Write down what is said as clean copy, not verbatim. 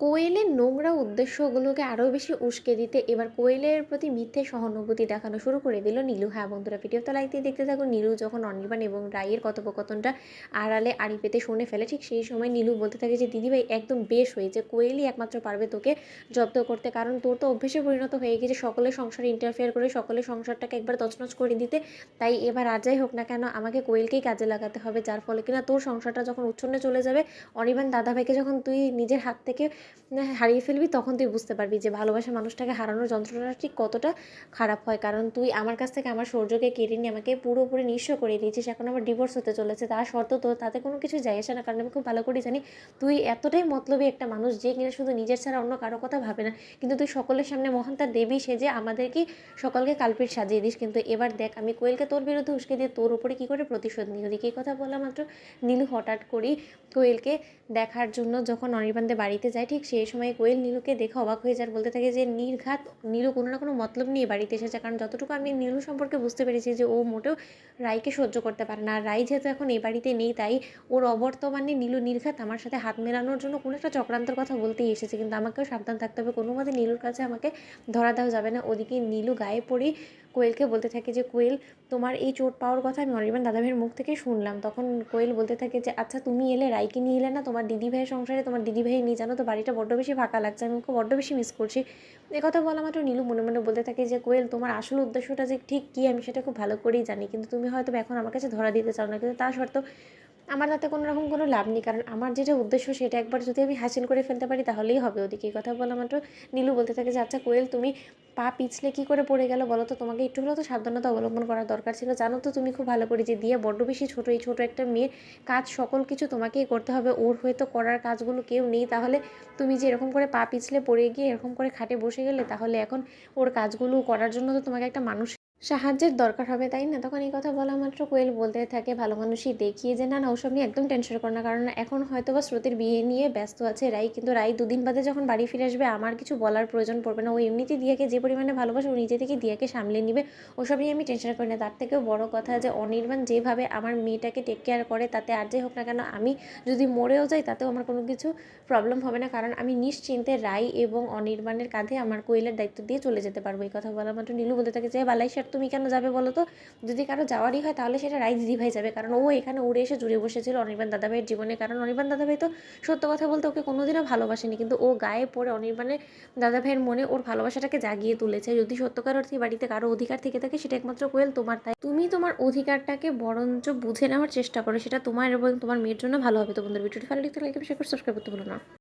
কোয়েলের নোংরা উদ্দেশ্যগুলোকে আরও বেশি উস্কে দিতে এবার কোয়েলের প্রতি মিথ্যে সহানুভূতি দেখানো শুরু করে দিল নীলু। হ্যাঁ বন্ধুরা, ভিডিওটা লাইক দিয়ে দেখতে থাকুন। নীলু যখন অনির্বাণ এবং রাইয়ের কথোপকথনটা আড়ালে আড়ি পেতে শুনে ফেলে, ঠিক সেই সময় নীলু বলতে থাকে যে দিদিভাই একদম বেশ হয়েছে, কোয়েলই একমাত্র পারবে তোকে জব্দ করতে, কারণ তোর তো অভ্যেসে পরিণত হয়ে গেছে সকলের সংসারে ইন্টারফেয়ার করে সকলের সংসারটাকে একবার তছনছ করে দিতে। তাই এবার আর যাই হোক না কেন আমাকে কোয়েলকেই কাজে লাগাতে হবে, যার ফলে কিনা তোর সংসারটা যখন উচ্ছন্নে চলে যাবে, অনির্বাণ দাদাভাইকে যখন তুই নিজের হাত থেকে হারিয়ে ফেলবি, তখন তুই বুঝতে পারবি যে ভালোবাসা মানুষটাকে হারানোর যন্ত্রণাটা ঠিক কতটা খারাপ হয়। কারণ তুই আমার কাছ থেকে আমার সৌর্যকে কেড়ে নিয়ে আমাকে পুরোপুরি নিঃস্ব করে দিয়েছিস, এখন আমার ডিভোর্স হতে চলেছে, তার সত্ত্বেও তো তাতে কোনো কিছু যায় আসে না, কারণ আমি খুব ভালো করে জানি তুই এতটাই মতলবী একটা মানুষ যে কিনা শুধু নিজের ছাড়া অন্য কারো কথা ভাবে না। কিন্তু তুই সকলের সামনে মহান তার দেবী সেজে আমাদেরকে সকলকে কালপিট সাজিয়ে দিস। কিন্তু এবার দেখ আমি কোয়েলকে তোর বিরুদ্ধে উস্কে দিয়ে তোর উপরে কী করে প্রতিশোধ নিই। ওদিকে এই কথা বলা মাত্র নীলু হঠাৎ করেই কোয়েলকে দেখার জন্য যখন অনির্বাণদের বাড়িতে যায়, ঠিক সেই সময় কোয়েল নীলুকে দেখে অবাক হয়ে যায়, বলতে থাকে যে নির্ঘাত নীলু কোনো না কোনো মতলব নিয়ে বাড়িতে এসেছে। কারণ যতটুকু আমি নীলু সম্পর্কে বুঝতে পেরেছি যে ও মোটেও রাইকে সহ্য করতে পারে না, আর রাই যেহেতু এখন এই বাড়িতে নেই, তাই ওর অবর্তমানে নীলু নির্ঘাত আমার সাথে হাত মেলানোর জন্য কোনো একটা চক্রান্তের কথা বলতেই এসেছে। কিন্তু আমাকেও সাবধান থাকতে হবে, কোনো মতে নীলুর কাছে আমাকে ধরা দেওয়া যাবে না। ওদিকে নীলু গায়ে পড়েই কোয়েলকে বলতে থাকে যে কোয়েল, তোমার এই চোট পাওয়ার কথা আমি অনির্বাণ দাদাভাইয়ের মুখ থেকে শুনলাম। তখন কোয়েল বলতে থাকে যে আচ্ছা তুমি এলে রাইকে নিয়ে এলে না, তোমার দিদিভাইয়ের সংসারে তোমার দিদিভাই নিয়ে, জানো তো বাড়িটা বড্ড বেশি ফাঁকা লাগছে, আমি ওকে বড্ড বেশি মিস করছি। কথা বলা মাত্র নীলু মনে মনে বলতে থাকে যে কোয়েল, তোমার আসল উদ্দেশ্যটা যে ঠিক কী আমি সেটা খুব ভালো করেই জানি, কিন্তু তুমি হয়তো এখন আমার কাছে ধরা দিতে চাও না, কিন্তু তা সত্ত্বেও আমার তাতে কোনো রকম কোনো লাভ নেই, কারণ আমার যেটা উদ্দেশ্য সেটা একবার যদি আমি হাসিল করে ফেলতে পারি তাহলেই হবে। ওদিকে এই কথা বলা মাত্র নীলু বলতে থাকে যে আচ্ছা কোয়েল, তুমি পা পিছলে কী করে পড়ে গেল বলো তো, তোমাকে একটু হলেও তো সাবধানতা অবলম্বন করার দরকার ছিল। জানো তো তুমি খুব ভালো করে যে দিয়ে বড্ড বেশি ছোটো, এই ছোটো একটা মেয়ের কাজ সকল কিছু তোমাকেই করতে হবে, ওর হয়তো করার কাজগুলো কেউ নেই, তাহলে তুমি যে এরকম করে পা পিছলে পড়ে গিয়ে এরকম করে খাটে বসে গেলে, তাহলে এখন ওর কাজগুলো করার জন্য তো তোমাকে একটা মানুষ সাহায্যের দরকার হবে, তাই না? তখন এই কথা বলা মাত্র কোয়েল বলতে থাকে ভালো মানুষই দেখিয়ে যে না না ওসব নিয়ে একদম টেনশন করো না, কারণ এখন হয়তো বা শ্রুতির বিয়ে নিয়ে ব্যস্ত আছে রাই, কিন্তু রাই দুদিন বাদে যখন বাড়ি ফিরে আসবে আমার কিছু বলার প্রয়োজন পড়বে না। ও এমনিতেই দিয়াকে যে পরিমাণে ভালোবাসে ও নিজে থেকে দিয়াকে সামলে নিবে, ওসব নিয়ে আমি টেনশন করি না। তার থেকেও বড় কথা যে অনির্বাণ যেভাবে আমার মেয়েটাকে টেক কেয়ার করে, তাতে আর যাই হোক না কেন আমি যদি মরেও যাই তাতেও আমার কোনো কিছু প্রবলেম হবে না, কারণ আমি নিশ্চিন্তে রাই এবং অনির্বাণের কাঁধে আমার কোয়েলের দায়িত্ব দিয়ে চলে যেতে পারবো। এই কথা বলা মাত্র নীলু বলতে থাকে যে বালাই স্যার তুমি কেন যাবে বলো তো, যদি কারো যাওয়ারই হয় তাহলে সেটা রাই দিদিভাই যাবে, কারণ ও এখানে উড়ে এসে জুড়ে বসেছিল অনির্বাণ দাদাভাইয়ের জীবনে, কারণ অনির্বাণ দাদাভাই তো সত্য কথা বলতে ওকে কোনোদিনও ভালোবাসেনি, কিন্তু ও গায়ে পড়ে অনির্বাণের দাদাভাইয়ের মনে ওর ভালোবাসাটাকে জাগিয়ে তুলেছে। যদি সত্যকার অর্থে বাড়িতে কারো অধিকার থেকে থাকে সেটা একমাত্র কোয়েল তোমার, তাই তুমি তোমার অধিকারটাকে বরঞ্চ বুঝে নেওয়ার চেষ্টা করো, সেটা তোমার এবং তোমার মেয়ের জন্য ভালো হবে। তো বন্ধুরা ভিডিওটি ভালো লাগলে লাইক এবং শেয়ার করে সাবস্ক্রাইব করতে ভুলো না।